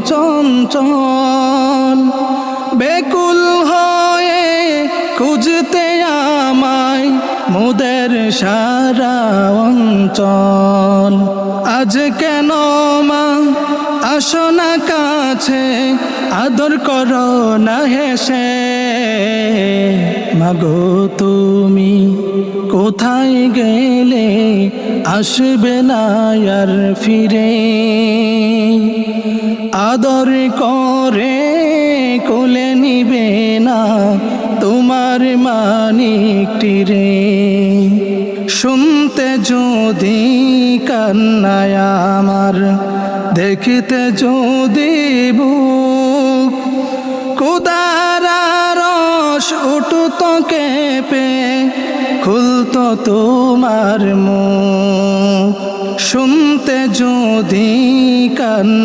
চঞ্চল, বেকুল হয়ে খুঁজতে আমায় মোদের সারা অঞ্চল। আজ কেন মা আসো না কাছে, আদর করো না হেসে, মাগো তুমি কোথায় গেলে আসবে না আর ফিরে। আদর করে কোলে নিবে না তোমার মানিকটি রে। শুনতে যদি কান্নায় আমার, দেখিতে যদি বুক, খোদার রস উঠত কেঁপে, খুলতো তোমার মুখ। শুনতে যদি কান্না